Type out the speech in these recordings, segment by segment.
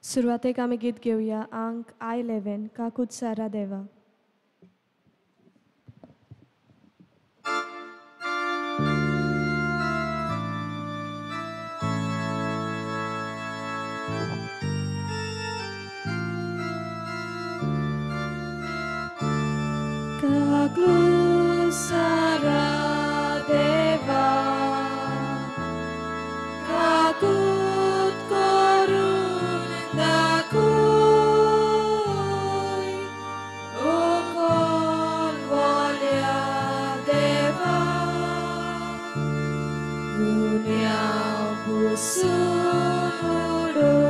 सुरुवातेक आमी गीत घेऊया अंक I11 काकूत सारा देवा. काकूत सारा देवा काकूत करून दाखोय ओ कोण बोल्या देवा गुन्या पुसून उडोय.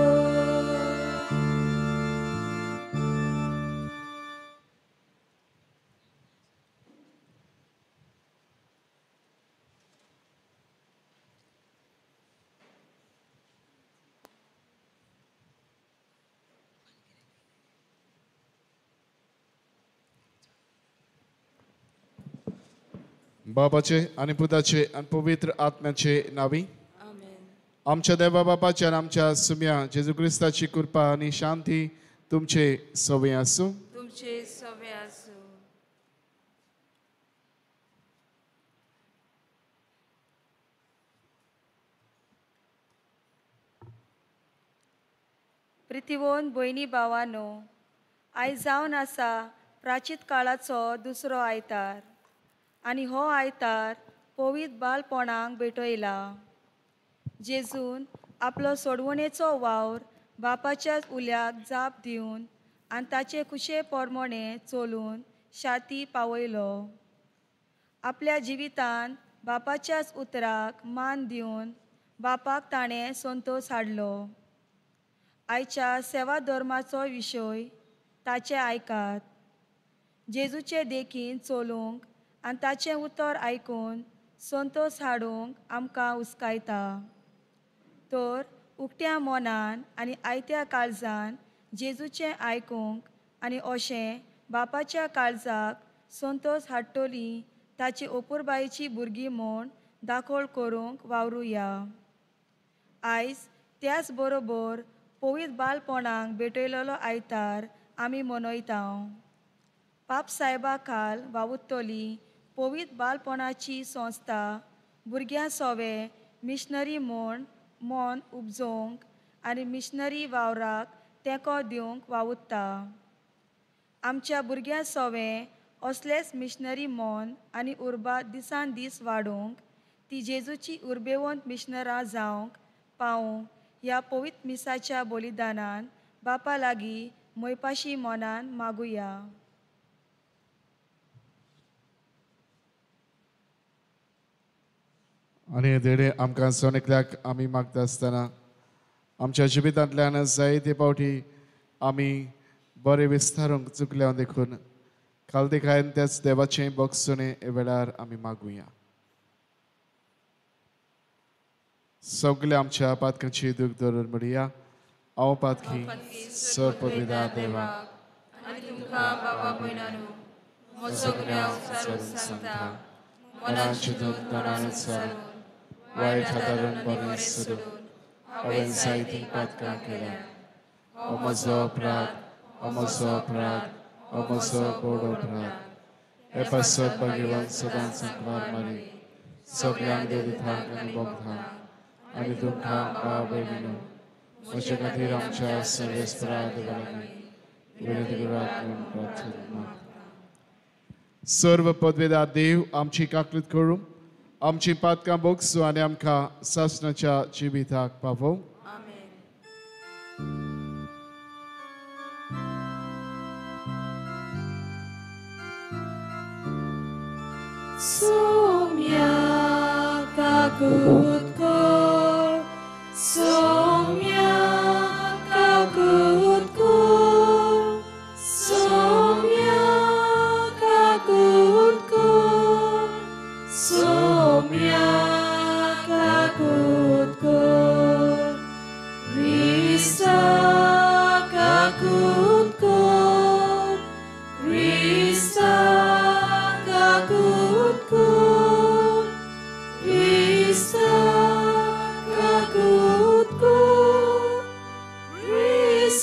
बापाचे आणि पुताचे आणि पवित्र आत्म्याचे नावी. आमच्या देवा बापाच्या आणि आमच्या सुम्या जेजू ख्रिस्ताची कृपा आणि शांती तुमचे सवय असो. तुमचे सवय असो. प्रितीवोन भयणी भावांनो, आयज जावन आसा प्राचीत काळाचो दुसरो आयतार आनी हो आयतार पवित्र बालपणांक भेटयला. जेजून आपलो सोडवणेचो वावर बापाच्याच उल्याक जाप दिवन आनी ताचे कुशे पोरमोणे चोलून शाती पावयलो. आपल्या जिवितान बापाच्याच उतराक मान दिवन बापाक ताणें संतोश हाडलो. आयच्या सेवा धर्माचो विशय ताचे आयकात. जेजूचे देखीन चोलूंक आनी ताचें उतर आयकून संतोश हाडूंक आमकां उस्कायता. तर उक्त्या मोनान आनी आयत्या काळजान जेजूचें आयकूंक आनी अशें बापाच्या काळजाक संतोश हाडटली ताची अपुरबायेची भुरगीं म्हूण दाखोळ करूंक वावरुया. आयज त्याच बरोबर पवित्र बालपणांक भेटयलेलो आयतार आमी मनयता. पाप सायबा खाल वावुरतली पवित्र बालपणाची संस्था भुरग्यां सवे मिशनरी म्हूण मोन उपजोवंक आनी मिशनरी वावराक तेंको दिवंक वावुरता. आमच्या भुरग्यां सवे असलेच मिशनरी मोन आनी उर्बा दिसान दीस वाडोवंक ती जेजूची उर्बेवंत मिशनरां जावंक पावूंक ह्या पवित्र मिसाच्या बलिदानान बापा लागीं मैपाशी मोनान मागुया. आणि देडे आमकां सोनेकल्याक आमी मागता आसतना आमच्या जिवितांतल्यान जायते फावटी आमी बरें विस्तारूंक चुकल्या देखून खालदेखायन त्याच देवाचें बगसुणे हे वेळार आमी मागुया. सगळे आमच्या पातकांची दूख धरून म्हणया. हांव पातकी सर्पविदा देवा आनी तुमकां बाबा भयणानो म्हजो गुन्यांव सारून सांगता. मनान चिंतून तोंडान सारून वायट हाताळून बरें सोडून हांवें जायतीं पातकां केल्या. हो म्हजो अपराध, हो म्हजो अपराध, हो म्हजो व्हड अपराध. हे पासत भाग्यवान सदांच संकवार मारी सगळ्यांक देवितांक आनी भक्तांक आनी तुमकां भाव भयणीनो म्हजे खातीर आमच्या सर्वेस्परा देवा लागीं विनंती करात. सर्व पदवेदार देव आमची काकलीत करूं, आमची पातकां बोगसूं आनी आमकां सासणाच्या जिविताक पावों. Somia kakutko, somia kakutko, somia kakutko, somia kakutko, Krista kakutko, Krista kakutko, Krista kakutko, Krista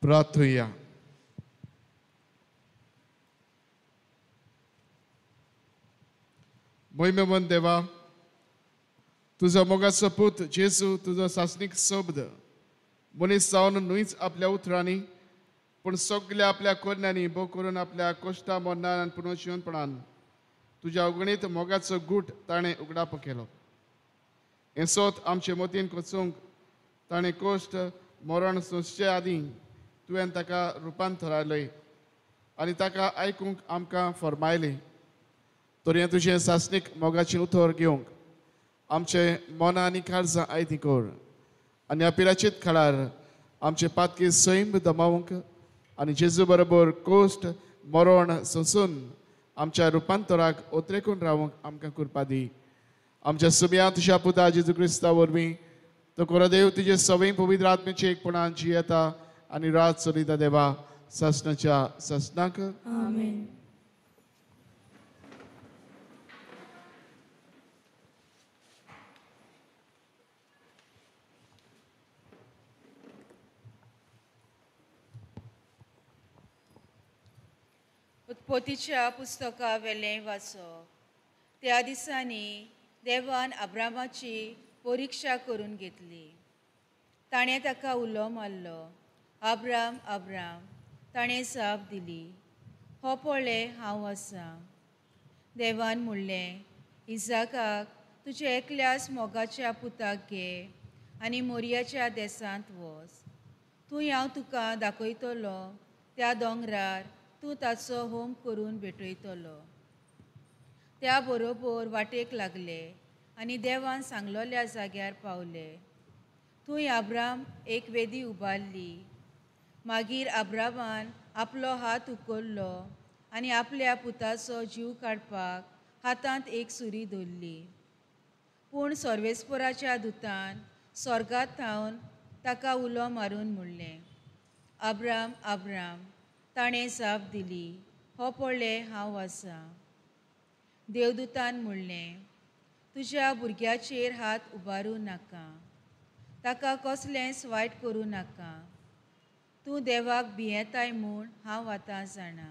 प्रार्थुया. मोहिमेवन देवा, तुझो मोगाचो पूत जेजू तुजो सासणीक शब्द मनीस जावन न्हूच आपल्या उतरांनी पूण सगळ्या आपल्या कोन्यांनी भोव करून आपल्या कोश्टा मोन्नान आनी पुनर्जीवनपणान तुज्या अगणीत मोगाचो गूट ताणें उगडाप केलो. हें सोत आमचे मतीन कोचूंक ताणें कोश्ट मरण सोंसचे आदीं तुवें ताका रुपांतरायलें आनी ताका आयकूंक आमकां फरमायलें. तर हें तुजें सासणीक मोगाचें उतर घेवंक आमचे मनां आनी काळजां आयती कर आनी ह्या पिराचेत काळार आमचे पातकी सैम दमावंक आनी जेजू बरोबर कोश्ट मरण सोंसून आमच्या रुपांतराक ओतरेकून रावंक आमकां कृपा दी. आमच्या सुमया तुज्या पुता जेजू क्रिस्ता वरवीं तो कोरदेव तुजे सवय पवित्र आत्मेचे एकपणान जियेता आनी रात चलयता देवा सासणाच्या सासणाक. आमेन. उत्पत्तीच्या पुस्तका वेलें वाचप. त्या दिसांनी देवान अब्रामाची परिक्षा करून घेतली. ताणें ताका उलो मारलो, अब्राम अब्राम. ताणें जाप दिली, हो पळय हांव आसां. देवान म्हणलें, इसाकाक तुज्या एकल्याच मोगाच्या पुताक घे आनी मोरयाच्या देसांत वच. थंय हांव तुका दाखयतलो त्या दोंगरार तूं ताचो होम करून भेटयतलो. त्या बरोबर वाटेक लागले आनी देवान सांगलोल्या जाग्यार पावले. थंय अब्राम एक वेदी उबारली. मागीर अब्रामान आपलो हात उखल्लो आनी आपल्या पुताचो जीव काडपाक हातांत एक सुरी धरली. पूण सर्वेस्पराच्या दुतान स्वर्गांत थावन ताका उलो मारून म्हणलें, अब्राम अब्राम. ताणें जाप दिली, हो पळय हांव आसां. देवदूतान म्हणलें, तुज्या भुरग्याचेर हात उबारूं नाका, ताका कसलेंच वायट करूं नाका. तूं देवाक भियेताय म्हूण हांव आतां जाणा.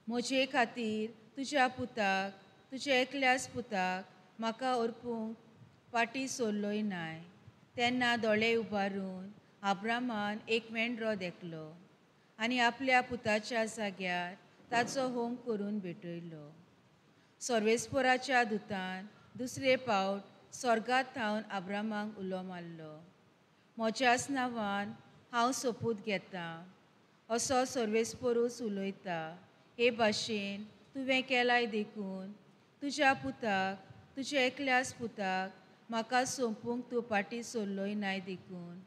म्हजे खातीर तुज्या पुताक, तुज्या एकल्याच पुताक म्हाका अर्पूंक फाटीं सरलोय नाय. तेन्ना दोळे उबारून अब्रामान एक मेंढरो देखलो आनी आपल्या पुताच्या जाग्यार ताचो होम करून भेटयलो. सर्वेस्पराच्या दुतान दुसरे फावट स्वर्गांत थावन अब्रामाक उलो मारलो, म्हज्याच नांवान हांव सोपूत घेतां असो सर्वेस्परूच उलयता. हे भाशेन तुवें केलाय देखून तुज्या पुताक, तुज्या एकल्याच पुताक म्हाका सोंपूंक तूं फाटीं सरलोय नाय देखून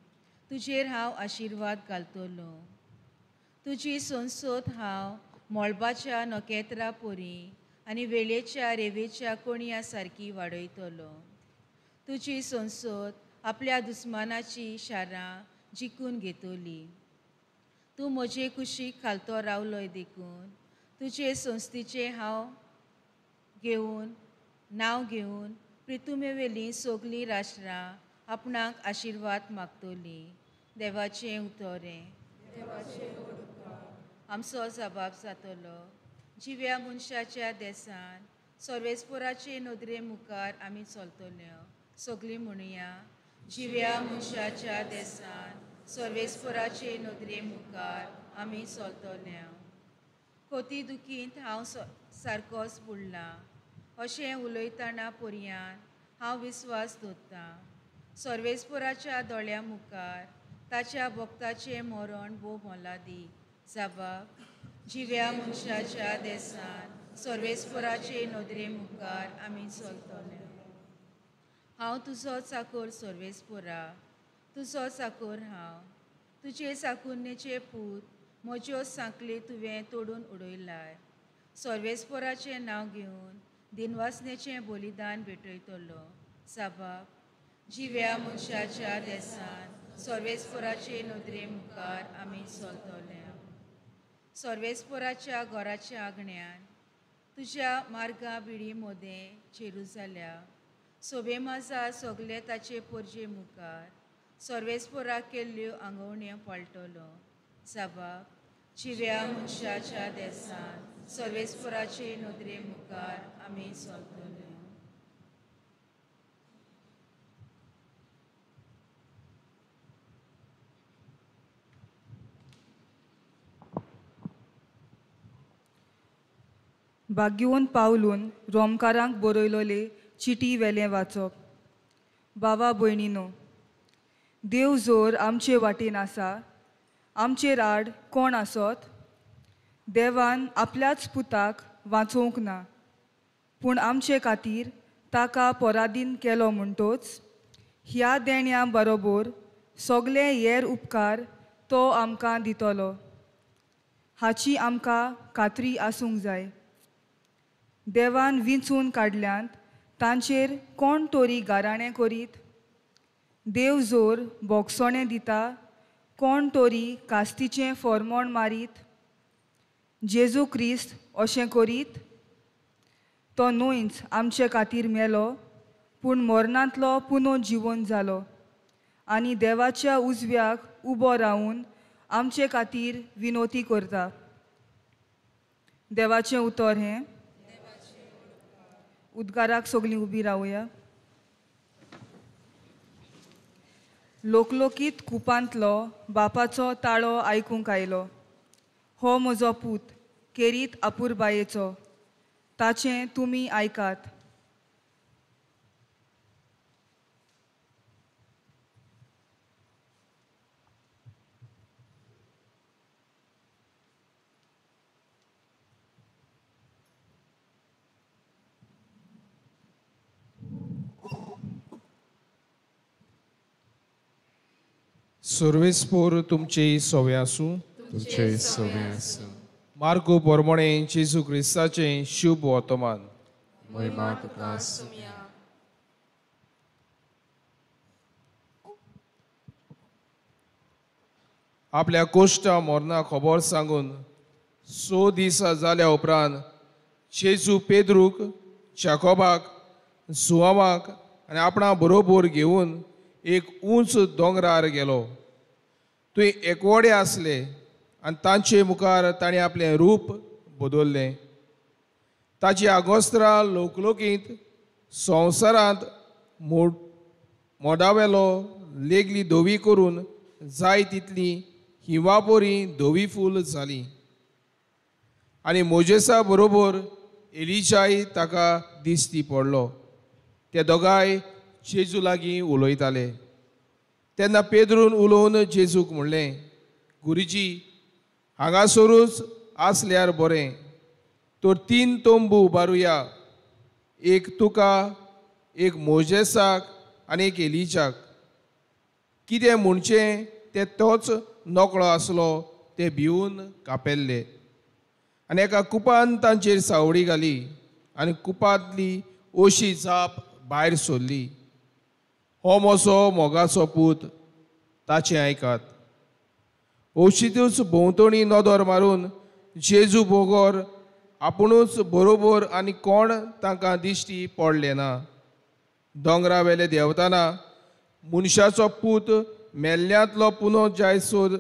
तुजेर हांव आशिर्वाद घालतलों. तुजी संसद हांव मोळबाच्या नखेत्रा परी आनी वेळेच्या रेवेच्या कोणया सारकी वाडयतलो. तुजी संसद आपल्या दुस्मानाची शारां जिखून घेतली. तूं म्हजे कुशीक खालतो रावलोय देखून तुजे संस्थेचे नांव घेवन प्रितुमेवेलीं सगलीं राष्ट्रां आपणाक आशिर्वाद मागतलीं. देवाचें उतोरें. आमचो जबाब जातलो, जिव्या मनशाच्या देसान सर्वेस्पराचे नदरे मुखार आमी चलतल्यो. सगळीं म्हणुया, जिव्या मनशाच्या देसान सर्वेस्पराचे नदरे मुखार आमी चलतल्यो. खोती दुखींत हांव सारकोच बुडलां अशें उलयतना पर्यान हांव विस्वास दवरतां. सर्वेस्पराच्या दोळ्या मुखार ताच्या भक्ताचें मरण भोव मोलादीक. जबाब, जिव्या मनशाच्या देसान सर्वेस्पराचे नदरे मुखार आमी चलतले. हांव तुजो चाकर सर्वेस्परा, तुजो चाकर हांव. तुजे चाकुन्नेचे पूत म्हज्यो सांकली तुवें तोडून उडयलाय. सर्वेस्पराचें नांव घेवन दिनवासनेचें बलिदान भेटयतलो. जबाब, जिव्या मनशाच्या देसान सर्वेस्पराचे नदरे मुखार आमी चलतले. सर्वेस्पराच्या घराच्या आंगण्यान तुज्या मार्गा बिडी मोदें जेरुजाल्या. सोबेमाजा सगले ताचे परजे मुखार सर्वेस्पराक केल्ल्यो आंगवण्यो पाळटलो. सभाक चिव्या मनशाच्या देसान सर्वेस्पराचे नदरे मुखार आमी सोलतले. भाग्यवन पावलून रोमकारांक बरयलोले चिटी वेलें वाचप. बाबा भयणीनो, देव जोर आमचे वाटेन आसा, आमचेर आड कोण आसत? देवान आपल्याच पुताक वाचोवंक ना, पूण आमचे खातीर ताका पराधीन केलो म्हणटोच ह्या देण्या बरोबर सगळे हेर उपकार तो आमकां दितलो हाची आमकां खात्री आसूंक जाय. देवान विंचून काडल्यांत तांचेर कोण तरी गाराणें करीत? देव जोर बोगसोणें दिता, कोण तरी कास्तीचें फर्मोण मारीत? जेजू क्रिस्त अशें करीत? तो न्हूच आमचे खातीर मेलो, पूण मरणांतलो पुनो जिवन जालो आनी देवाच्या उजव्याक उबो रावन आमचे खातीर विनोती करता. देवाचें उतर हें. उद्गाराक सगळीं उबी रावया. लोकलोकीत कुपांतलो बापाचो ताळो आयकूंक आयलो. हो म्हजो पूत केरीत आपुरबायेचो, ताचें तुमी आयकात. सर्वेस्पोर तुमचे सोवे आसूं. तुमचे सोवे आसूं. मार्गो पोरमोणे जेजू क्रिस्ताचें शुभ वर्तमान. महिमा तुका आसूं. आपल्या कोश्टा मोरना खबर सांगून 6 दीस जाल्या उपरांत जेजू पेद्रूक, जाकोबाक, सुवामाक आनी आपणा बरोबर घेवन एक उंच दोंगरार गेलो. थंय एकवडे आसले आनी तांचे मुखार ताणें आपलें रूप बदल्लें. ताची आगोस्त्रां लोकलोकींत संवसारांत मोडावेलो लेगली धवी करून जाय तितली हिंवापोरी धवी फूल जाली. आनी मोजेसा बरोबर एलिजाय ताका दिश्टी पडलो. ते दोगांय जेजू लागीं उलयताले. तेन्ना पेद्रून उलोवन जेजूक म्हणलें, गुरुजी, हांगासरूच आसल्यार बरें. तर 3 तोंबू उबारुया, एक तुका, एक मोजेसाक आनी एक एलिजाक. कितें म्हणचें तें तोच नोकळो आसलो ते भिवून कापेल्ले. आनी एका कुपान तांचेर सावळी घाली आनी कुपांतली ओशी जाप भायर सोडली. हो म्हजो मोगाचो पूत, ताचें आयकात. ओशीतूच भोंवतणी नदर मारून जेजू बोगोर आपुणूच बरोबर आनी कोण तांकां दिश्टी पडले ना. दोंगरा वेले देंवतना मनशाचो पूत मेल्ल्यांतलो पुनो जायसर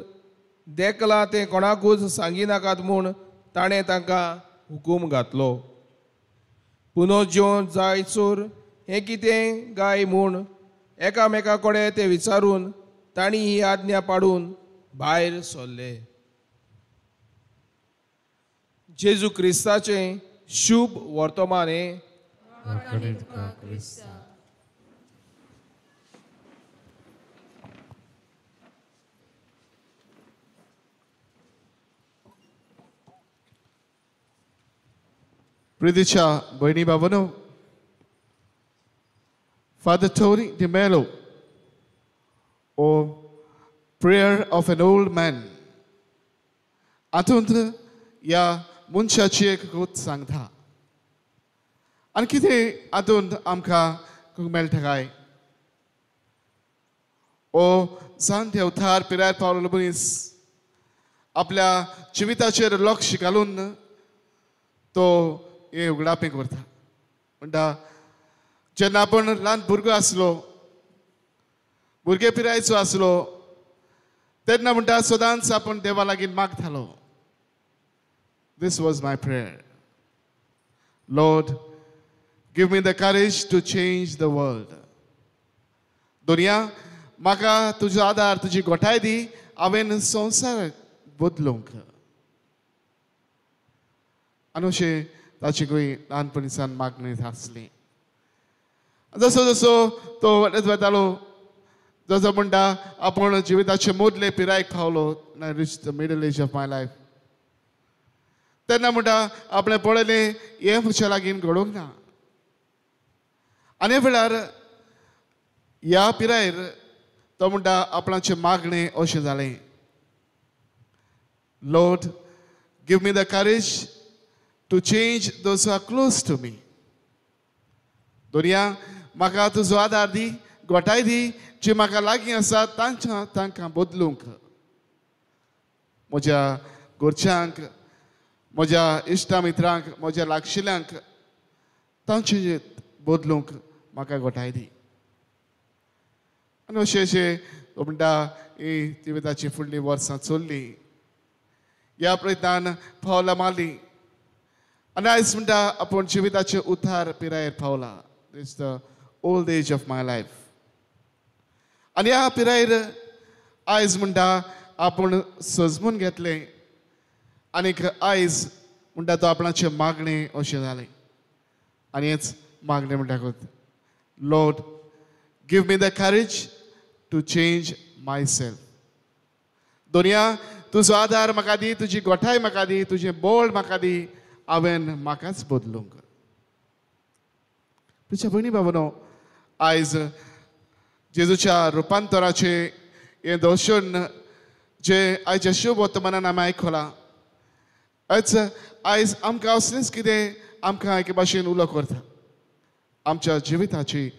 देखला तें कोणाकूच सांगिनाकात म्हूण ताणें तांकां हुकूम घातलो. पुनो जेवन जायसर हें कितें गाय म्हूण एकामेका कडेन ते विचारून तांणी ही आज्ञा पाडून भायर सरले. जेजू क्रिस्ताचें शुभ वर्तमान हें. प्रितीच्या भयणी बाबांनो, Father Tony de Mello, or Prayer of an Old Man. हातूंत ह्या मनशाची एक गोष्ट सांगता. आनी कितें हातूंत आमकां मेळटा काय? ओ जाणटे अवतार पिराय पावलेलो मनीस आपल्या जिविताचेर लक्ष घालून तो हे उगडापें करता. म्हणटा जेन्ना आपूण ल्हान भुरगो आसलो, भुरगे पिरायेचो आसलो, तेन्ना म्हणटा सदांच आपूण देवा लागीं मागतालो. This was my prayer. Lord, give me the courage to change the world. दुनिया म्हाका तुजो आदार तुजी गोठाय दी हांवें संवसार बदलूंक. आनी अशें ताची खंय ल्हानपणीसान मागणी आसली. जसो जसो तो वाडत वतालो जसो म्हणटा आपूण जिविताचे मदले पिरायेक पावलो. I reached the middle age of my life. तेन्ना म्हणटा आपणें पळयलें हें म्हज्या लागीं घडोवंक ना. आनी वेळार ह्या पिरायेर तो म्हणटा आपणाचें मागणें अशें जालें. Lord, give me the courage to change those who are close to me. दुनिया म्हाका तुजो आदार दी, गोठाय दी, जी म्हाका लागीं आसा तांकां बदलूंक. म्हज्या घरच्यांक, म्हज्या इश्टा मित्रांक, म्हज्या लागशिल्यांक तांचे बदलूंक म्हाका गोठाय दी. आनी अशें अशें तो म्हणटा ही जिविताची फुडलीं वर्सां चल्लीं. ह्या प्रयत्नान पावलां मारलीं. आनी आयज म्हणटा आपूण जिविताचे उतार पिरायेर पावला. It's the old age of my life. आनी ह्या पिरायेर आयज म्हणटा आपूण सजमून घेतलें. आनीक आयज म्हणटा तो आपणाचें मागणें अशें जालें. आनी हेच मागणें म्हणटा Lord, give me the courage to change myself. दुनिया तुजो आदार म्हाका दी, तुजी गोठाय म्हाका दी, तुजें बोळ म्हाका दी, हांवें म्हाकाच बदलूंक. तुज्या भयणी भावनो आयज जेजूच्या रुपांतराचे हें दर्शन जे आयच्या शुभ वर्तमानान आमी आयकलां. आयज आमकां असलेंच कितें आमकां एके भाशेन उलो करता. आमच्या जिविताची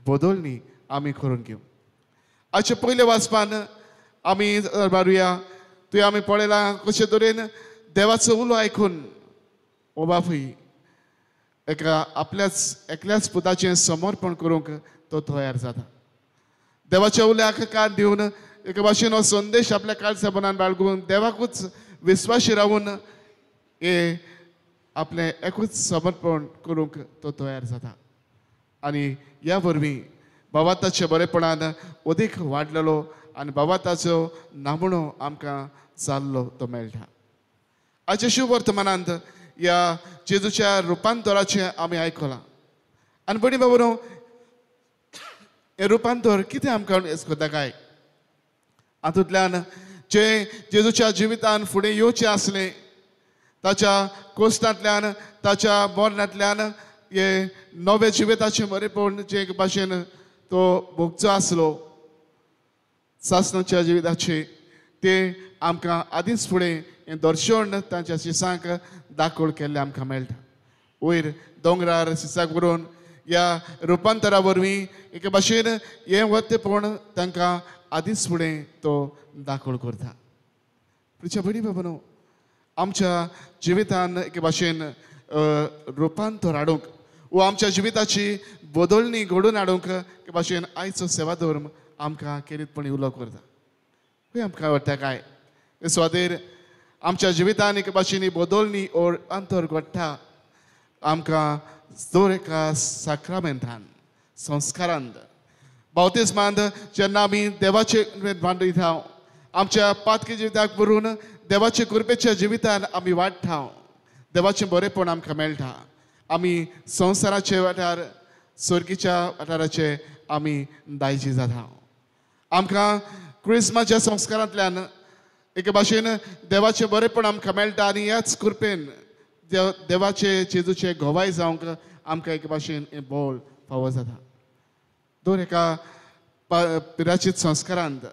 बदलणी आमी करून घेवं. आयच्या पयल्या वाचपान आमी मारुया. तुवें आमी पळयलां कशे तरेन देवाचो उलो आयकून ओ बापूय एका आपल्याच एकल्याच पुताचें समर्पण करूंक तो तयार जाता. देवाच्या उल्याक कान दिवन एके भाशेन हो संदेश आपल्या काळजाबनान बाळगून देवाकूच विस्वाशी रावून हे आपलें एकूच समर्पण करूंक तो तयार जाता. आनी ह्या वरवीं बाबाताच्या बरेपणान अदीक वाडलेलो आनी बाबाताचो नामणो आमकां जाल्लो तो मेळटा. आयच्या शुभ वर्तमानांत ह्या जेजूच्या रुपांतराचें आमी आयकलां. आनी भयणी भावनो हें रुपांतर कितें आमकां करता काय हातूंतल्यान जे जेजूच्या जिवितान फुडें येवचें आसलें ताच्या कोश्टांतल्यान ताच्या मरणांतल्यान हे नवे जिविताचें बरेपण जे भाशेन तो भोगचो आसलो सासणाच्या जिविताचे तें आमकां आदींच फुडें हें दर्शन तांच्या शिसांक दाखोवन केल्लें आमकां मेळटा. वयर दोंगरार शिसाक व्हरून ह्या रुपांतरा वरवीं एके भाशेन हें वर्तेपण तांकां आदींच फुडें तो दाखोवन करता. तुज्या भयणी भावनो आमच्या जिवितान एके भाशेन रुपांतर हाडूंक वो आमच्या जिविताची बदलणी घडोवन हाडूंक एके भाशेन आयचो सेवा धर्म आमकां केरीतपणी उलो करता. खंय आमकां आवडटा काय स्वादेर आमच्या जिवितान एके भाशेन बदलणी ओर अंतर घडटा आमकां दर एका साक्रामेंतान संस्कारांत बावतिस्मांत जेन्ना आमी देवाचे मांडयता आमच्या पातकी जिविताक व्हरून देवाचे कृपेच्या जिवितान आमी वाडटा. देवाचें बरेपण आमकां मेळटा. आमी संवसाराचे वाठार सर्गीच्या वाठाराचे आमी दायजी जाता. आमकां क्रिस्माच्या संस्कारांतल्यान एके भाशेन देवाचें बरेपण आमकां मेळटा आनी ह्याच कृपेन देवाचे जेजूचे घोवाय जावंक आमकां एके भाशेन हें बोळ फावो जाता. दर एका पिराचीत संस्कारांत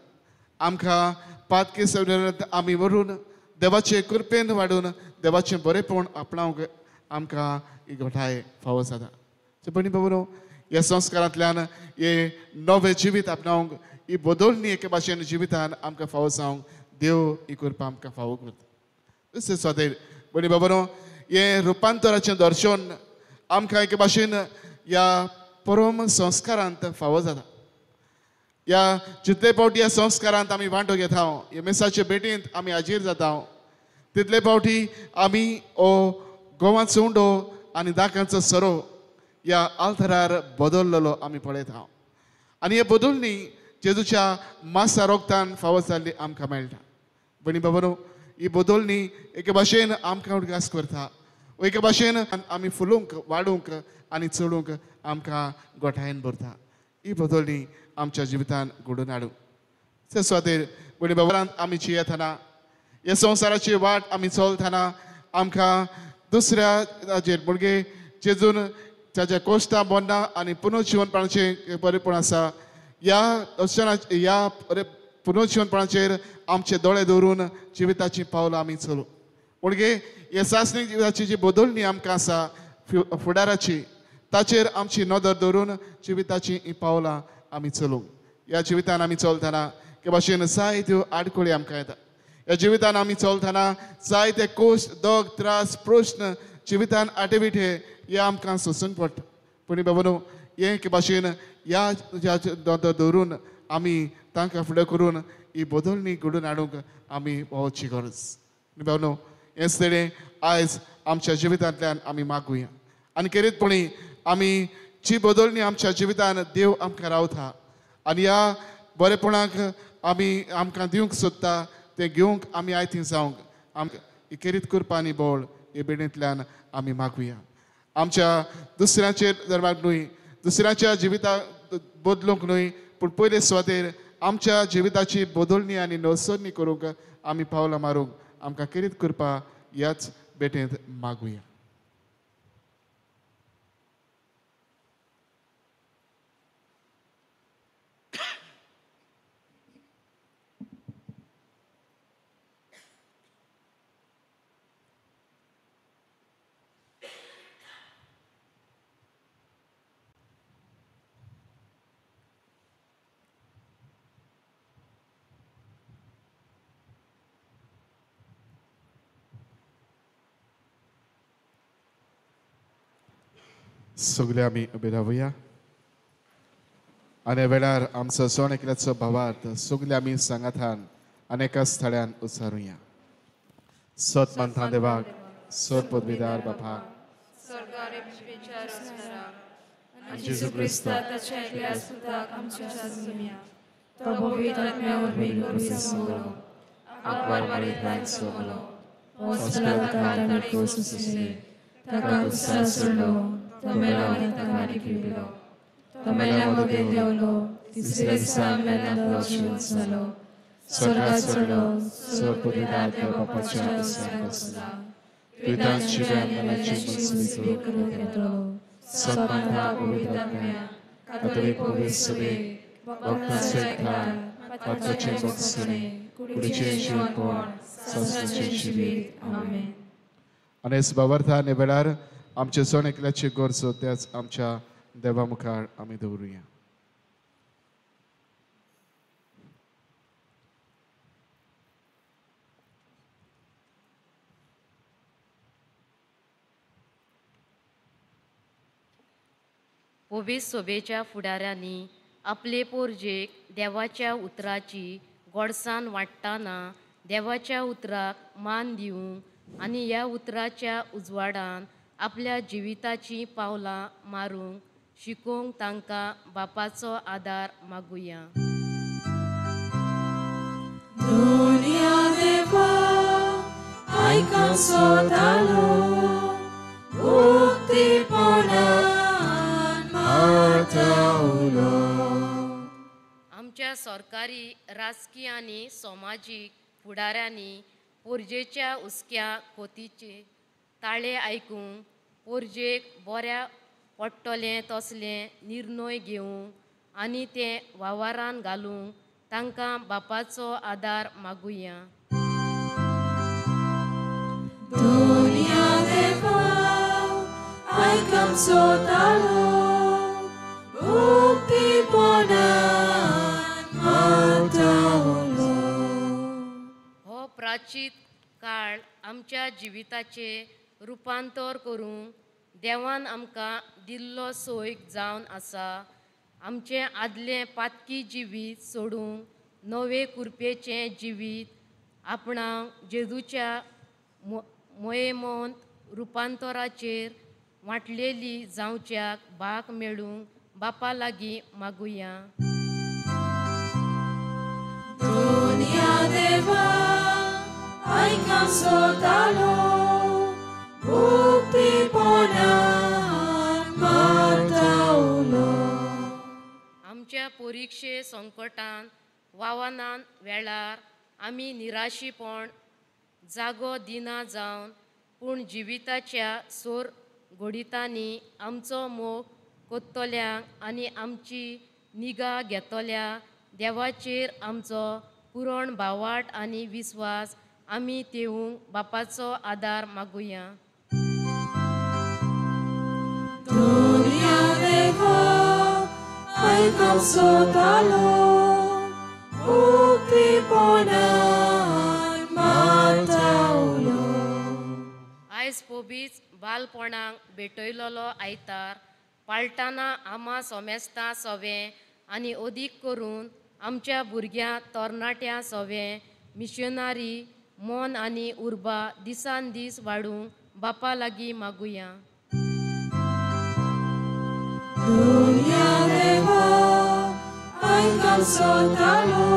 आमकां पातके सवरांत आमी व्हरून देवाचे कृपेन वाडून देवाचें बरेपण आपणावंक आमकां ही घोटाय फावो जाता. भयणी भावनो ह्या संस्कारांतल्यान हे नवे जिवीत आपणावंक ही बदलणी एके भाशेन जिवितान आमकां फावो जावंक देव ही कृपा आमकां फावो करता. दुसरे स्वादेर भयणी भावनो हें रुपांतराचें दर्शन आमकां एके भाशेन ह्या परम संस्कारांत फावो जाता. या जितले फावटी ह्या संस्कारांत आमी वांटो घेता ह्या मेसाचे भेटेंत आमी हाजीर जाता तितले फावटी आमी हो गोवांचो उंडो आनी दाकांचो सरो ह्या आल्तरार बदललेलो आमी पळयता आनी हे बदलणी जेजूच्या मासा रोगतान फावो जाल्ली आमकां मेळटा भणी बाबरो ही बदलणी एके भाशेन आमकां उडगास करता एके भाशेन आमी फुलूंक वाडूंक आनी चडूंक आमकां गोठायेन भरता ही बदलणी आमच्या जिवितान घडोवन हाडूंक ते सुवातेर भणी बाबरांत आमी जियेतना ह्या संवसाराची वाट आमी चलतना आमकां दुसऱ्या हाजेर भुरगे जेजून ताच्या कोश्टा बोन्ना आनी पुनर्जीवनपणाचें बरेपण आसा ह्या पुनर्जीवनपणाचेर आमचे दोळे दवरून जिविताची पावलां आमी चलूं म्हणजे हे सासणी जिविताची जी बदलणी आमकां आसा फुडाराची ताचेर आमची नदर दवरून जिविताची ही पावलां आमी चलूंक ह्या जिवितान आमी चलतना हे भाशेन जायत्यो आडखळी आमकां येता ह्या जिवितान आमी चलतना जायते कोश्ट दोग त्रास प्रश्न जिवितान आटेविटे हे आमकां सोंसूंक पडटा पूण बाबा हे एके भाशेन ह्या नदर दवरून आमी तांकां फुडें करून ही बदलणी घडोवन हाडूंक आमी वचची गरज बाबा हेच तरेन आयज आमच्या जिवितांतल्यान आमी मागुया आनी खेरीतपणी आमी जी बदलणी आमच्या जिवितान देव आमकां रावता आनी ह्या बरेपणाक आमकां दिवंक सोदता तें घेवंक आमी आयज थंय जावंक आमकां खेरीत करपा आनी बोळ हे बेडेंतल्यान आमी मागुया आमच्या दुसऱ्याचेर धर्माक न्हय दुसऱ्याच्या जिविताक बदलूंक न्हय पूण पयले सुवातेर आमच्या जिविताची बदलणी आनी नवसरणी करूंक आमी पावलां मारूंक आमकां खेरीत करपा ह्याच बेटेंत मागुया सगळे आमी उबे रावया आनी वेळार आमचो सण एकल्याचो भावार्थ सगळे आमी सांगातान आनी एका स्थळ्यान उचारुया सत मानता देवाक सत पदवीदार बापाक स्वर्गार विचार आनी जेजू क्रिस्ता ताच्या एकल्या सुताक आमच्या सुम्या तो पवित्र आत्म्यावर बेगोर विसंगलो आकवार मारीत सोगलो पोसला ताताने कोसुसले ताका कुसा सोडलो तो मेला आनी ताका निकिलो तो मेला मध्ये देवलो तिसरे दिसा मेला जीवन जालो स्वर्गात चडलो स्वर्ग पवित्र देव बापाच्या कुसाक बसला पितान शिव्यान मनाची मुसली करून घेतलो सत्माता पवित्र आत्म्या कातोलिक पवित्र सभे भक्तांचे एकठाण पात्राचे बक्षणे कुडीचे जीवनपण संसाराचे जिवीत आमेन आनी सुभावार्था वेळार आमचे सण एकल्याची गरज त्याच आमच्या देवा मुखार आमी दवरुया पवित्र सोबेच्या फुडाऱ्यांनी आपले पोरजेक देवाच्या उतराची गोडसाण वाडटाना देवाच्या उतराक मान दिवंक आनी ह्या उतराच्या उजवाडान आपल्या जिविताची पावलां मारूंक शिकोवंक तांकां बापाचो आदार मागुया दुनिया देवा आयका सोतालो आमच्या सरकारी राजकीय आनी समाजीक फुडाऱ्यांनी पोरजेच्या उस्क्या कोतीचे ताळे आयकूंक पोरजेक बऱ्या पडटले तसले निर्णय घेवंक आनी ते वावरान घालूंक तांकां बापाचो आदार मागुया दुनिया देवा आयकम सोतालो हो प्राचीत काळ आमच्या जिविताचे रुपांतर करूंक देवान आमकां दिल्लो सोयीक जावन आसा आमचें आदलें पातकी जिवीत सोडून नवे कुरपेचें जिवीत आपणाक जेजूच्या मोयेमोंत रुपांतराचेर वांटलेली जावच्याक भाग मेळूंक बापा लागीं मागुया. Dunia deva aikam sotalo bukti ponan martaulo. आमच्या परीक्षे संकटान वावनान वेळार आमी निराशीपण जागो दिना जावन पूण जिविताच्या सोर घोडितांनी आमचो मोग कोत्तोल्यांक आनी आमची निगा घेतोल्या देवाचेर आमचो पुरण भावाट आनी विस्वास आमी तेवूंक बापाचो आदार मागुया. Dunia deva aikam sotalo bukti ponan martaulo. आयज पोबीच बालपणांक भेटयलोलो आयतार पाळटाना आमा सोमेस्तां सवें आनी अदीक करून आमच्या भुरग्यां तरणाट्यां सवें मिशनरी मोन आनी उर्बा दिसान दीस वाडूंक बापा लागीं मागुया. Dunia deva aikam sotalo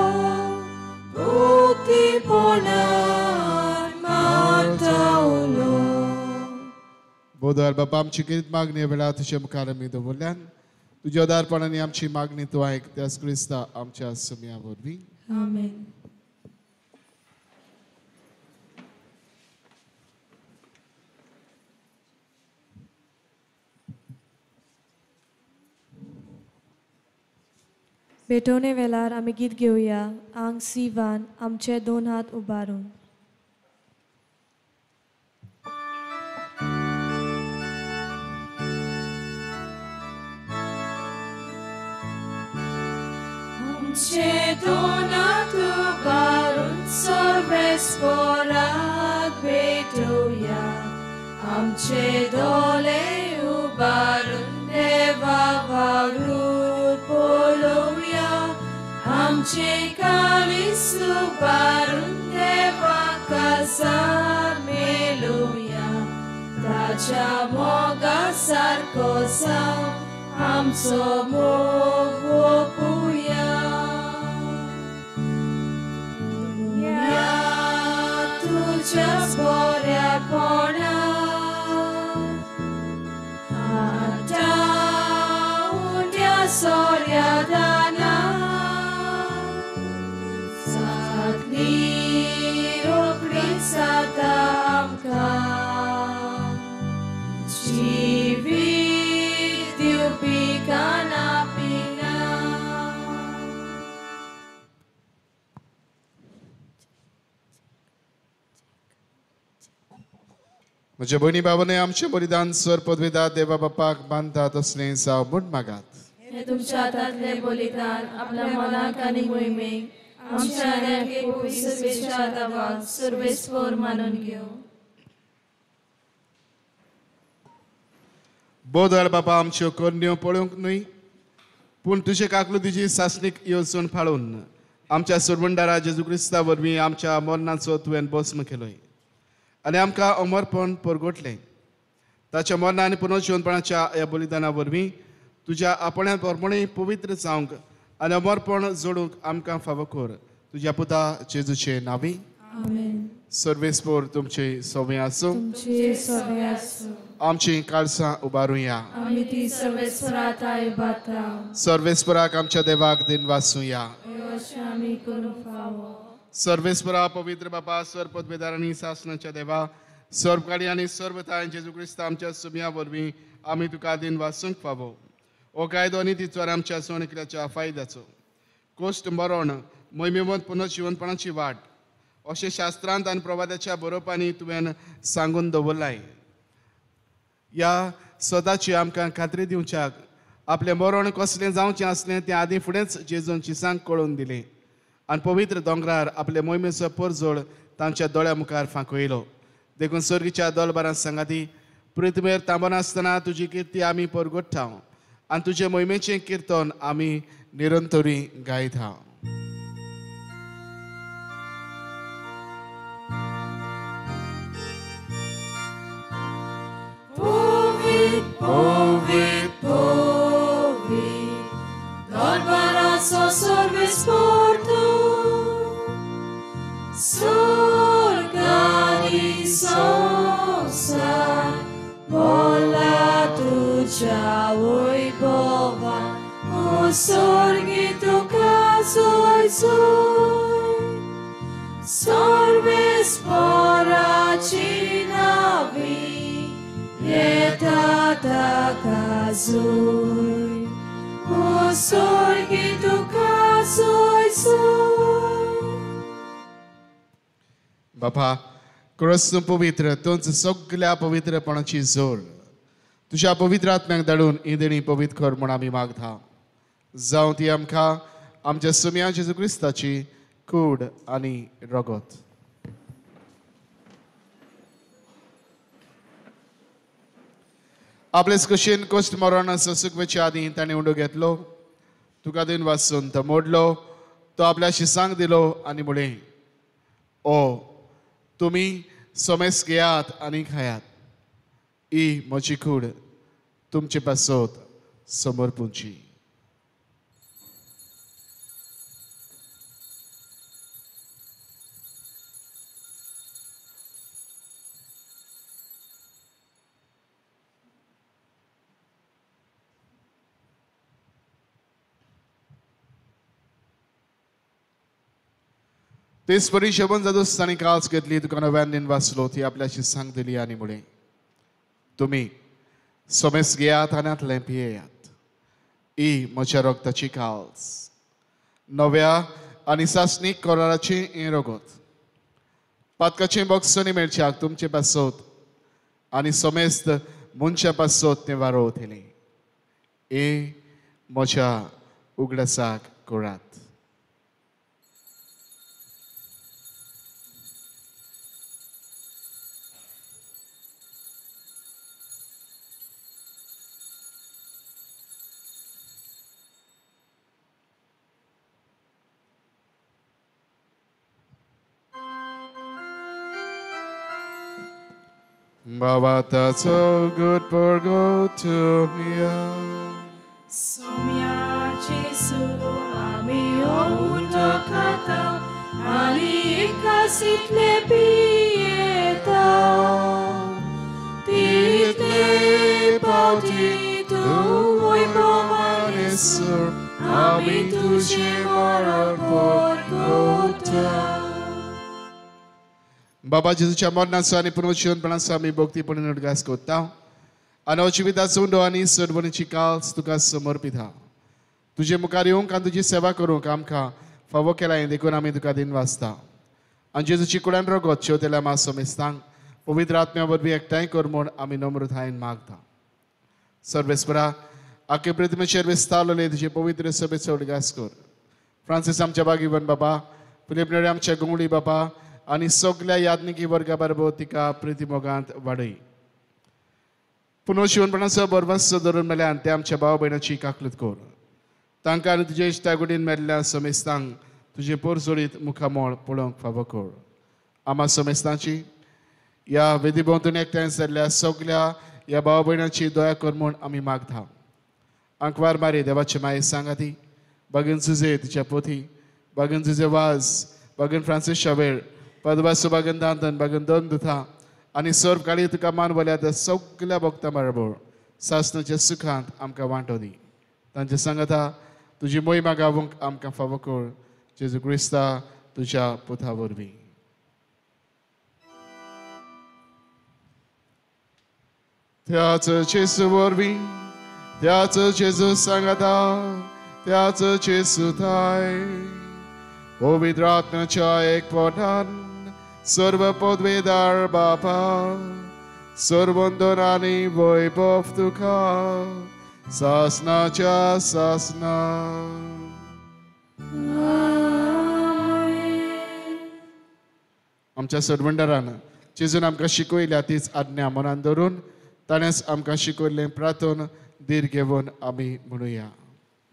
bukti ponan martaulo. बोधार बापा आमची कितें मागणी वेळा तुझ्या मुखार आमी दवरल्यान तुज्या उदारपणांनी आमची मागणी तूं आयक त्याच क्रिस्ता आमच्या सुमया वरवीं. आमेन. भेटवणे वेळार आमी गीत घेवया. आंग सिवान आमचे दोन हात उबारून. Amche donat ubarun sorves porat betuya. Amche dole ubarun deva varut poluya. Amche kalis ubarun deva kasar meluya. Tacha moga sarkosa amso mogopuya. Tudzia zboria pona Ata undia soria dana Satni rokrica tamka Živit ljubika napina. म्हज्या भयणी भावांनी आमचे बलिदान स्वर पदवीदार देवा बापाक बांदतात असलें जावं म्हूण मागात. हे तुमच्या हातांतले बलिदान आपल्या मनाक आनी मोहिमेक आमच्या आनी एक सर्वेच्या आदाराक सर्वेस्वर मानून घेव. बोधळ बापा आमच्यो कन्यो पळोवंक न्हय पूण तुजे काकलुतीची सासणीक येवचून फाळून आमच्या सुरवंडारा जेजू क्रिस्ता वरवीं आमच्या मरणाचो तुवें भस्म केलोय आनी आमकां अमरपण परगोटलें. ताच्या मरणा आनी पुनर्जीवनपणाच्या ह्या बलिदाना वरवीं तुज्या आपण्या परमणे पवित्र जावंक आनी अमरपण जोडूंक आमकां फावो कर. तुज्या पुता जेजूचे नांवी. सर्वेस्पोर तुमचे सवय आसूं. तुमचे सगळे आसूं. आमची काळसां उबारुया. आमी ती सर्वेस्वरात आयबाता. सर्वेस्पराक आमच्या देवाक दिन वाचूया. अशें आमी करूंक फावो. सर्वेस्परा पवित्र बापा स्वर पदवेदारांनी सासणाच्या देवा सर्वकाळी आनी सर्वताय जेजू क्रिस्ता आमच्या सुमया वरवीं आमी तुका दिन वाचूंक फावो. हो कायदो आनी तिचवर आमच्या सोणकिऱ्याच्या फायद्याचो कोश्ट मरण मोहिमेवंत पुनर्जीवनपणाची वाट अशें शास्त्रांत आनी प्रवादाच्या बरोवपांनी तुवें सांगून दवरलाय. ह्या सदाची आमकां खात्री दिवच्याक आपलें मरण कसलें जावचें आसलें तें आदीं फुडेंच जेजून चिसांक कळोवन दिलें आनी पवित्र दोंगरार आपले मोहिमेचो परजोड तांच्या दोळ्या मुखार फांकयलो. देखून सर्गीच्या दोलबारां सांगाती पृथ्वीर तांबोन आसतना तुजी किर्ती आमी परगोट्टाव आनी तुजे मोहिमेचें किर्तन आमी निरंतरी गायता. Povid, povid, Barbaraso sorbes portum, Sorgani sosa, Bola tuja oi bova, O sorgi tu casoi soi, Sorbes pora cinavi, Yetata kazoi, O sorgi tu kazoi soi. बापा क्रस्त पवित्र तुमचं सगळ्या पवित्रपणाची जोर तुझ्या पवित्र आत्म्याक धाडून ही देणी पवित्र कर म्हूण आमी मागता. जावं ती आमकां आमच्या सुम्या जेजू क्रिस्ताची कूड आनी रगत. आपलेच कशेन कश्ट मरण ससुकवेचे आदीं ताणें उंडो घेतलो तुका दिन वाचून तो मोडलो तो आपल्या शिसांक दिलो आनी म्हळें ओ तुमी सोमेस घेयात आनी खायात ही म्हजी कूड तुमचे पासत समर्पूंची. तेच परी शोभन जादूस ताणी काल्स घेतली तुका नव्यान दिन वाचलो ती आपल्याशी सांग दिली आनी म्हळें तुमी सोमेस घेयात आनी पियेयात ही म्हज्या रगताची काल्स नव्या आनी सासणीक कराराची हें रगत पातकाचें बॉक्सनी मेळच्याक तुमचे पासत आनी सोमेस्त मनशा पासत तें वारोवतलें हे म्हज्या उगडासाक करात. Baba, that's so good for go to me. Somia Jesu, ami outo kata, ani ikasit lepieta. Tite pauti tu moi povanesur, ami tuje morar por gota. बाबा जेजूच्या मरणाचो आनी पुनरुज्जीवनपणाचो आमी भक्तीपणान उदगास करता आनी जिविताचो उंडो आनी सडवणीची काल्स तुका समर्पिता. तुजे मुखार येवंक आनी तुजी सेवा करूंक आमकां फावो केला हें देखून आमी तुका दिन वाचता आनी जेजूची कुड्यान रगत शेवतेल्या मातसो मेस्तांक पवित्र आत्म्या वरवीं एकठांय कर म्हूण आमी नम्रतायेन मागता. सर्वेस्परा आख्खे पृथ्वीचेर विस्तारलेले तुजे पवित्र सभेचो उदगास कर. फ्रांसीस आमच्या बागीवन बाबा फिलिप आमच्या गुंगडी बाबा आनी सगळ्या याज्ञिकी वर्गा बरोबर तिका प्रितीमोगांत वाडय. पुनर्जीवनपणाचो बरवंस धरून मेल्यान ते आमच्या भाव भयणाची काकलूत कर. तांकां आनी तुजे इश्टागुडीन मेल्ल्या समेस्तांक तुजे पोरजोडीत मुखामोळ पळोवंक फावो कर. आमा समेस्तांची ह्या वेदी भोंवतणी एकठांय जाल्ल्या सगळ्या ह्या भाव भयणाची दया कर म्हूण आमी मागता. आंकवार मारी देवाचे माये सांगाती बागीन झुजे तिच्या पोथी बागीन झुजे वाज बागीन फ्रांसीस शावेळ पदवासो बागन दांतन बागन दोन दुथा आनी सर्व काळी तुका मान बोल्या त्या सगळ्या भक्तां बरोबर सासणाच्या सुखांत आमकां वांटो दी. तांच्या सांगाता तुजी मोहिमा गावूंक आमकां फावो कर जेजू क्रिस्ता तुज्या पुता वरवीं. त्याच जेजू वरवीं त्याच जेजू सांगाता त्याच जेजू थाय पवित्र आत्म्याच्या एकपणान सर्व पदवेदार बापा सर्वंदन आनी वैभव तुका सासनाच्या सासना. आमच्या सर्वंडरान जेजून आमकां शिकयल्या तीच आज्ञा मनान धरून ताणेंच आमकां शिकयल्लें प्रार्थन धीर घेऊन आम्ही म्हणूया.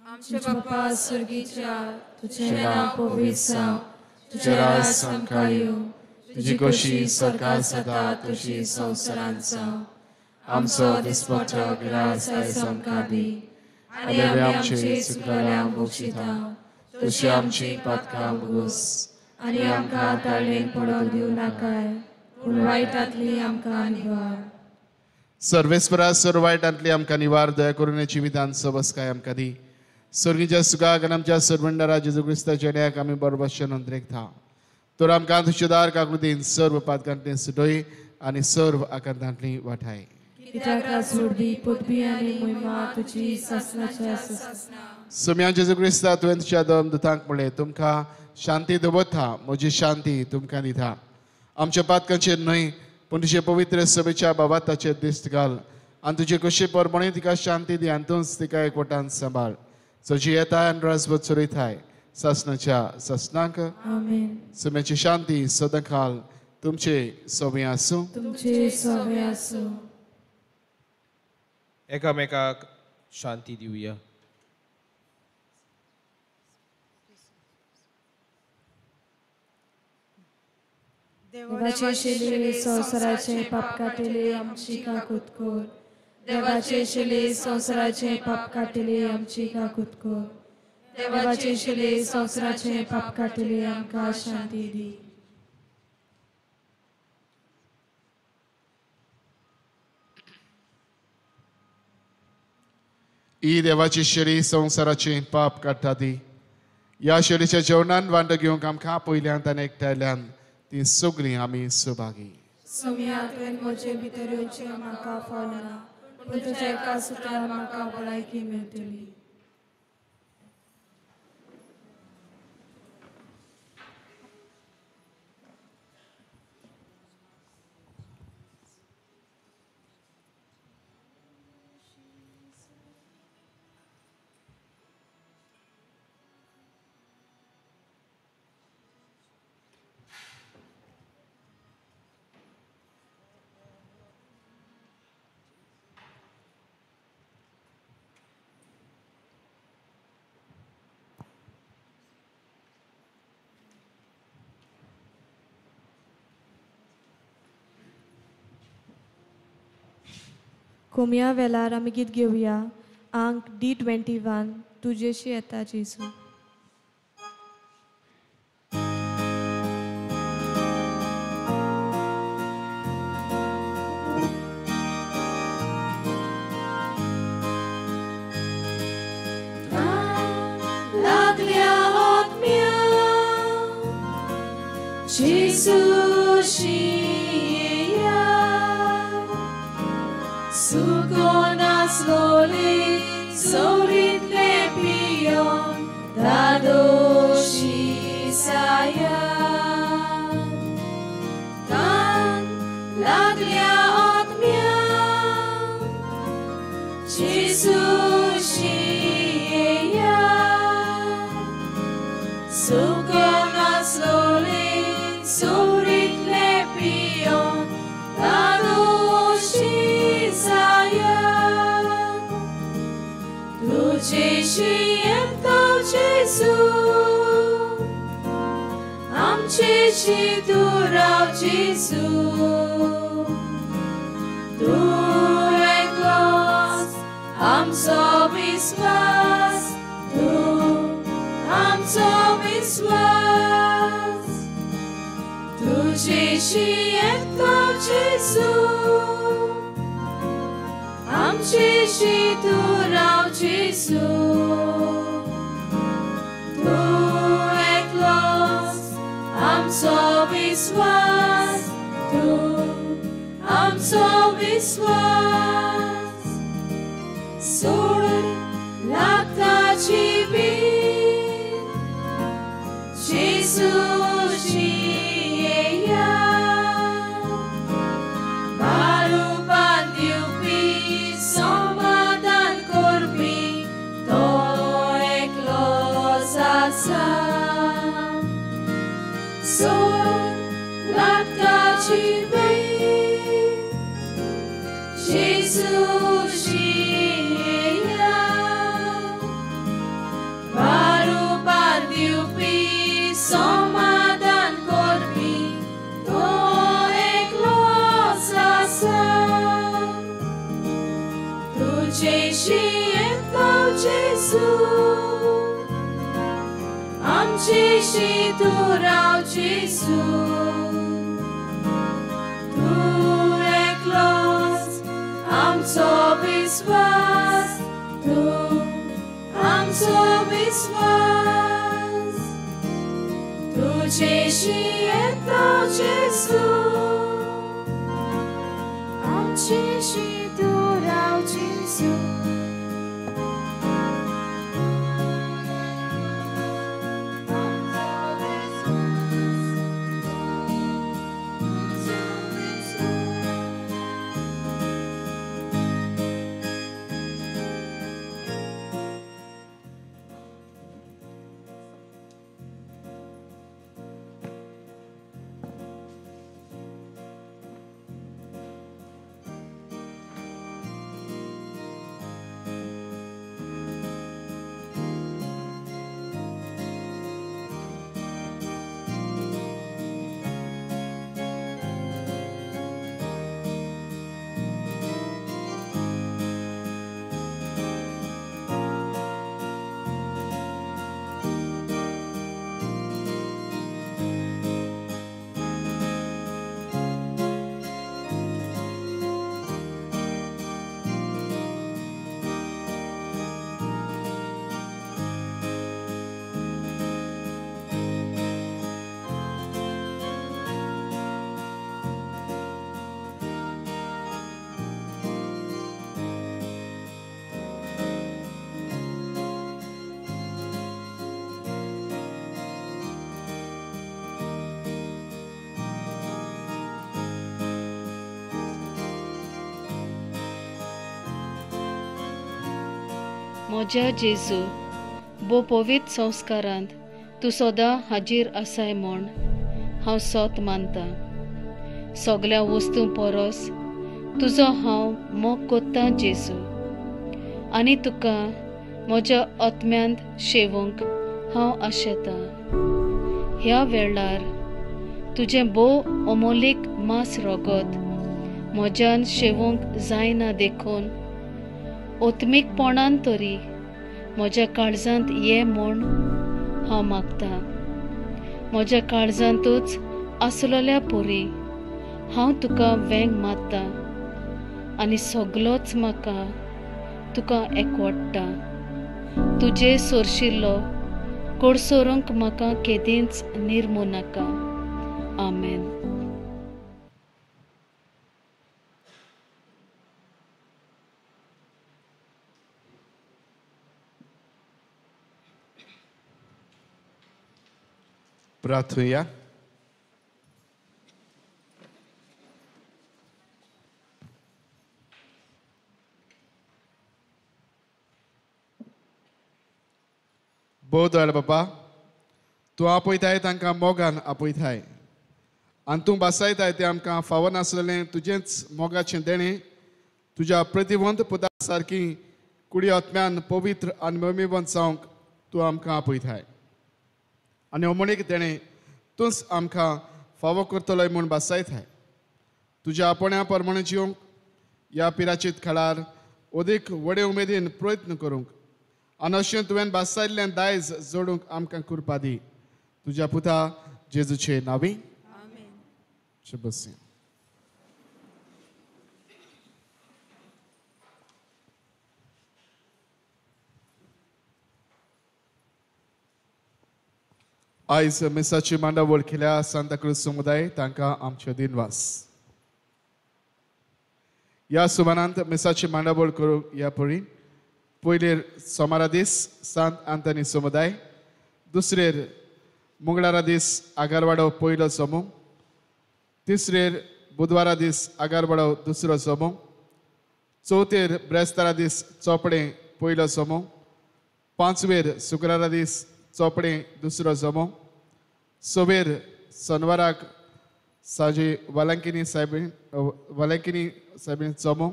आमचे बाप्पा स्वर्गीच्या तुझे तुझे नाव पवित्र जावं, तुझे राज आमकां येवं, तुझी कशी स्वर्गांत जाता तशी संवसारांत जावं. आमचो दिसपट्टो गिरास आयज आमकां दी, आनी आमी आमचे चुकलेल्यांक बक्षिता, तशी आमची पातकां बगूस, आनी आमकां ताळणेन पडोवंक दिवं नाकाय, पूण वायटांतली आमकां निवार. सर्वेस्परा सर्वायटांतली आमकां निवार दया करून याची विधान सबसकाय आमकां दी. स्वर्गीच्या सुखाक आनी आमच्या सर्वंडरा जेजू क्रिस्ताच्या न्यायाक आमी बरोबरशें नोंदरेक था. तर आमकां तुझे दार काकृतीन सर्व पातकांतली सुटोय आनी सर्व आकांतांतली वाठाय. कित्याक सोडदी पदवी आनी महिमा तुजी सासणाच्या सासना. सुम्या जेजू क्रिस्ता तुवें तुज्या दोन दुतांक म्हणलें तुमकां शांती दवरता, म्हजी शांती तुमकां दिता. आमच्या पातकांचेर न्हय पूण तुजे पवित्र सभेच्या बाबाताचेर दिश्ट घाल आनी तुजे कशे परमणे तिका शांती दी आनी तूंच तिका एकवटान सांबाळ. सजी येताय आनी राजवत चलयताय सासणाच्या सासणांक. आमेन. सुम्याची शांती सदांकाल तुमचे सोबे आसूं. तुमचे सवे आसूं. एकामेकाक शांती दिवया. देवाचे शेले संवसाराचे पाप काटेले आमची काकूत कोर. देवाचे शेले संवसाराचे पाप काटेले आमची काकूत कोर. देवाचे शेले संवसाराचे पाप काटेले आमकां शांती दी. ही देवाची शेळी संवसाराचे पाप काडटा ती. ह्या शेळीच्या जेवणान वांटो घेवंक आमकां पयल्यांत आनी एकठांयल्यान ती सगळीं आमी सुभागी. सोम्या तुवें म्हजे भितर येवचें म्हाका फावना, पूण तुज्या एका सुत्रान म्हाका भलायकी मेळटली. कोमया वेळार आमी गीत घेवया. अंक D21 तुजेशी येता जेसू. लागल्या आत्म्या जेसूशी येया, सुकोनासलोले सोरीतले पियोन दादोशी साया. कान लागल्या आत्म्या जेसूशी येया, सुकोनासलोले सोरीतले पियोन दादोशी साया. तुझेशी येतो जेसू, आमचेशी तू राव जेसू. तू एकलोच आमचो विश्वास, तू आमचो विश्वास. तुझेशी येतो जेसू, आमचेशी तू राव जेसू. तू एकलोच आमचो विश्वास, तू आमचो विश्वास. सोडून लागता जिवीत जेसूची येया. बारुपान दिवपी समाधान करपी तो एकलोच आसा. सोडून लागता जिवीत जेसूची आमची तू रावची तू एकलोच आमचो विश्वास तू आमचो विश्वास तुझेशी येतो जेसू आमची तू रावची म्हज्या जेजू बो पवित्र संस्कारांत तूं सदां हाजीर आसाय म्हूण हांव सोत मानता. सगळ्या वस्तू परस तुजो हांव मोग कोत्तां जेजू आनी तुका म्हज्या आत्म्यांत शेवूंक हांव आशेतां. ह्या वेळार तुजें भोव अमोलीक मास रोगत म्हज्यान शेवूंक जायना देखून ओत्मीकपणान तरी म्हज्या काळजांत ये म्हूण हांव मागतां. म्हज्या काळजांतूच आसलोल्या पोरी हांव तुका वेंग मारतां आनी सगलोच म्हाका तुका एकवडटा. तुजे सोरशिल्लो कोडसोरूंक म्हाका केदींच निर्मू नाका. आमेन. Pracuja. बोधल बाबा तूं आपयताय तांकां मोगान आपयताय आनी तूं बसयताय तें आमकां फावो नासलेलें तुजेंच मोगाचें देणें तुज्या प्रतिवंत पुता सारकी कुडी आत्म्यान पवित्र आनी ममीवंत जावंक तूं आमकां आपयताय आनी अमोणीक देणें तूंच आमकां फावो करतलोय म्हूण बसयताय. तुज्या आपोण्या प्रमाणे जिवंक ह्या पिराचीत काळार अदीक व्हडे उमेदीन प्रयत्न करूंक आनी अशें तुवें बसयल्लें दायज जोडूंक आमकां कृपा दी. तुज्या पुता जेजूचे नांवी. बसी. आयज मिसाची मांडा वळखिल्या सांताक्रूज समुदाय तांकां आमचे दिनवास. ह्या सुमारांत मिसाची मांडावळ करूंक ह्या परी पयलेर सोमारा दीस सांत आंतनी समुदाय, दुसरेर मंगळारा दीस आगारवाडो पयलो समूह, तिसरेर बुधवारा दीस आगारवाडो दुसरो समूह, चवथेर ब्रेस्तारा दीस चोपडे पयलो समूह, पांचवेर शुक्रारा दीस चोपडे दुसरो समूह, सवेर शनवाराक सांजे वालंकिनी सायबीण समूह,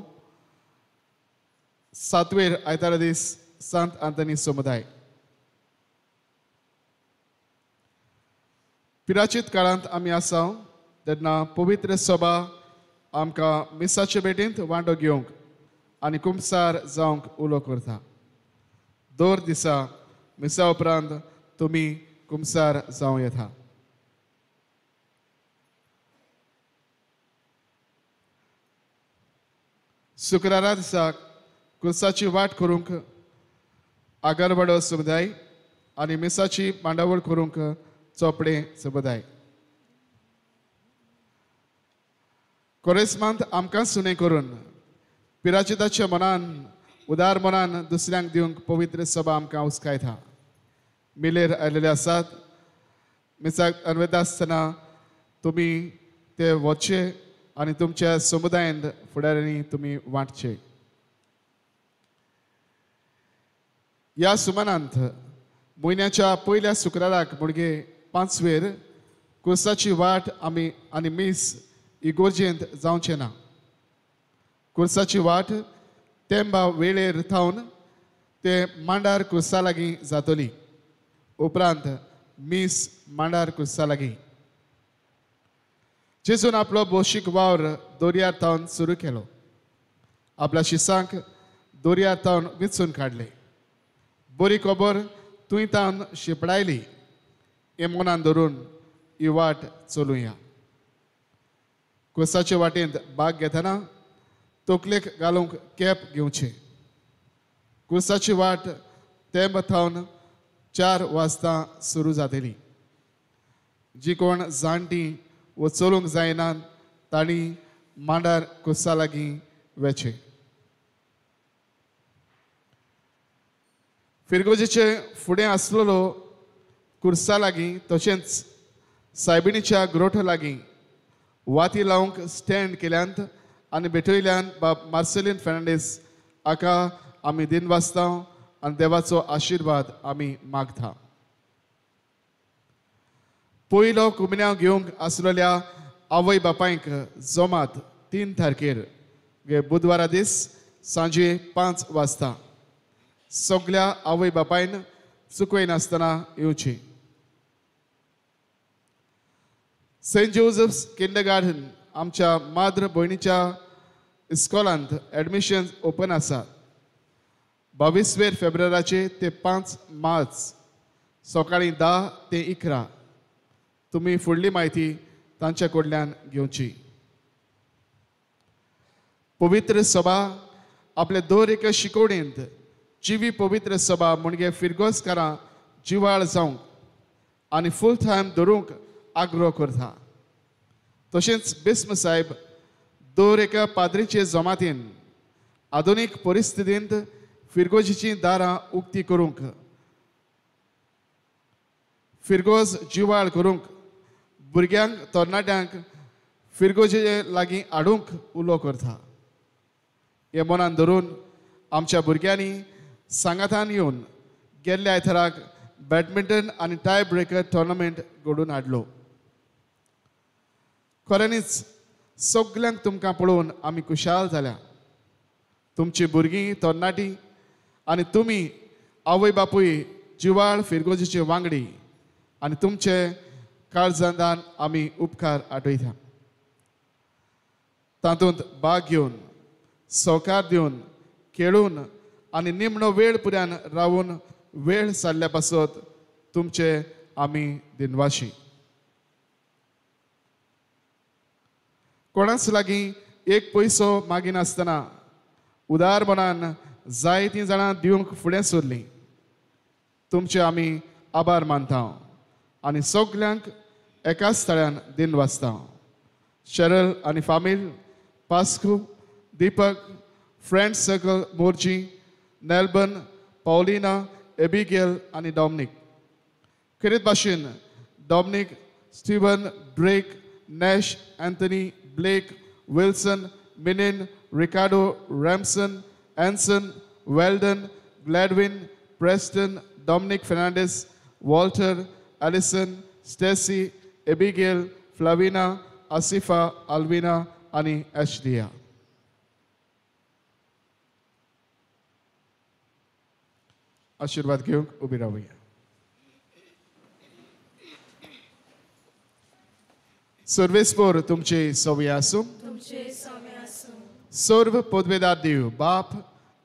सातवेर आयतारा दीस सांत आंतनी समुदाय. पिराचीत काळांत आमी आसा तेन्ना पवित्र सभा आमकां मिसाचे भेटेंत वांटो घेवंक आनी कुंभसार जावंक उलो करता. दर दिसा मिसा उपरांत तुमी कुमसार जावं येता. शुक्रारा दिसाक कुर्साची वाट करूंक आगरवाडो समुदाय आनी मिसाची मांडावळ करूंक चोपडे समुदाय. कोरेस्मांत आमकां सुणे करून पिराचिताच्या मनान उदार मनान दुसऱ्यांक दिवंक पवित्र सभा आमकां उस्कायता. मिलेर आयलेले आसात. मिसाक अनवेता आसतना तुमी ते वचचे आनी तुमच्या समुदायांत फुडाऱ्यांनी तुमी वांटचे. ह्या सुमानांत म्हयन्याच्या पयल्या शुक्राराक म्हणजे 5 वेर कुर्साची वाट आमी आनी मीस इगोर्जेंत जावचें ना. कुर्साची वाट तेंबा वेळेर थावन ते मांडार कुर्सा लागीं जातली. उपरांत मीस मांडार कुर्सा लागीं. जेजून आपलो भौशीक वावर दोरयार थावन सुरू केलो. आपल्या शिसांक दोरयार थावन विचून काडले. बरी खबर तुंय थावन शिपडायली हे मनान धरून ही वाट चलुया. कुर्साचे वाटेंत भाग घेतना तोकलेक घालूंक कॅप घेवचें. कुर्साची वाट तेंब थावन 4 वाजता सुरू जातली. जी कोण जाणटी व चलूंक जायना तांणी मांडार कुर्सा लागीं वचचें. फिरगोजेचे फुडें आसलेलो कुर्सा लागीं तशेंच सायबिणीच्या ग्रोठ लागीं वाती लावंक स्टँड केल्यांत आनी भेटयल्यान बाब मार्सेलीन फेर्नांडीस हाका आमी दिनवासता आनी देवाचो आशिर्वाद आमी मागता. पयलो कुमन्यांव घेवंक आसलेल्या आवय बापायक जोमात 3 तारखेर बुधवारा दीस सांजे 5 वाजता सगळ्या आवय बापायन चुकय नासतना येवची. सेंट जोसेफ्स किंडरगार्टन आमच्या माद्र भयणीच्या इस्कॉलांत एडमिशन्स ओपन आसा. 22 फेब्रुवाराचे ते 5 मार्च सकाळीं 10 ते 11. तुमी फुडली म्हायती तांच्या कडल्यान घेवची. पवित्र सभा आपले दर एका शिकवणेंत जिवी पवित्र सभा म्हणजे फिरगोसकारां जिवाळ जावंक आनी फूल टायम धरूंक आग्रो करता. तशेंच बिस्म साहेब दर एका पाद्रीचे जमातीन आधुनीक परिस्थितींत फिरगोजीची दारां उक्ती करूंक फिरगोज जिवाळ करूंक भुरग्यांक तरणाट्यांक फिरगोजे लागीं हाडूंक उलो करता. हे मनान धरून आमच्या भुरग्यांनी सांगातान येवन गेल्ल्या आयताराक बॅडमिंटन आनी टाय ब्रेकर टोर्नामेंट घडोवन हाडलो. खऱ्यांनीच सगल्यांक तुमकां पळोवन आमी खुशाल जाल्या. तुमची भुरगीं तरणाटी आनी तुमी आवय बापूय जिवाळ फिरगोजेचे वांगडी आनी तुमचे काळजांतान आमी उपकार आठयता. तातूंत भाग घेवन सहकार दिवन खेळून आनी निमणो वेळ पुरान रावून वेळ सारल्या पासत तुमचे आमी दिनवाशी. कोणाच लागीं एक पयसो मागिनासतना उदार मनान जायतीं जाणां दिवंक फुडें सरलीं. तुमचे आमी आभार मानता आनी सगल्यांक एकाच थळ्यान दिन वाजता. शरल आनी फामील, पास्कू, दीपक, फ्रेंड सर्कल मोर्जी, नेल्बन, पॉलिना, एबिगेल आनी डॉमिनिक. खेरीत भाशेन Dominic, Steven, Drake, Nash, Anthony, Blake, Wilson, मिनिन, Ricardo, Ramson, Anson, Weldon, Gladwin, Preston, Dominic Fernandes, Walter, Allison, Stacy, Abigail, Flavina, Asifa, Alvina आनी एशलिया. आशीर्वाद घेवंक उबी रावया. सर्वेस्पोर तुमचे सवय आसूं. सर्व पदवेदार देव बाप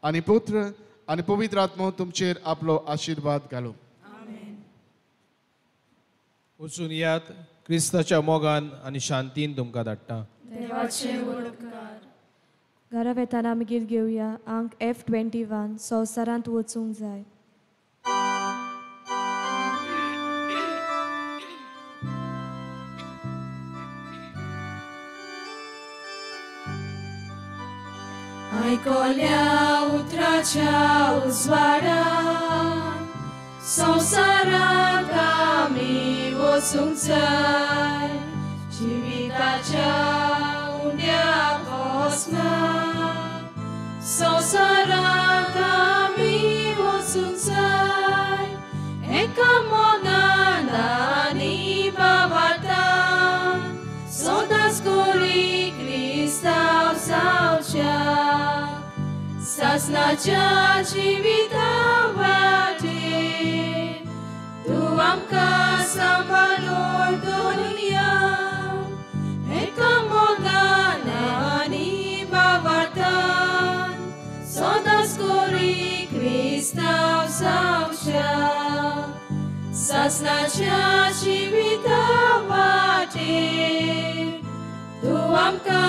आनी पुत्र आनी पवित्र आत्मो तुमचेर आपलो आशीर्वाद घालूं. वचून यात क्रिस्ताच्या मोगान आनी शांतीन तुमकां धाडटा. देवाचे उपकार. घरा वेताना आमी गीत घेवया. अंक F21 संवसारांत वचूंक जाय. आयकल्या उतराच्या उजवाडान संवसारांत आमी वचूंक जाय. जिविताच्या उंड्याक वचना संवसारांत आमी वचूंक जाय. एका मोगान आनी बाबातान सदांच करी क्रिस्तांव जावच्या. सासणाच्या जिविता वाटेन तूं आमकां सांबाळून दवरुया. एका मोगान आनी बाबातान सदांच करी क्रिस्तांव जावच्या. सासणाच्या जिविता वाटेन तूं आमकां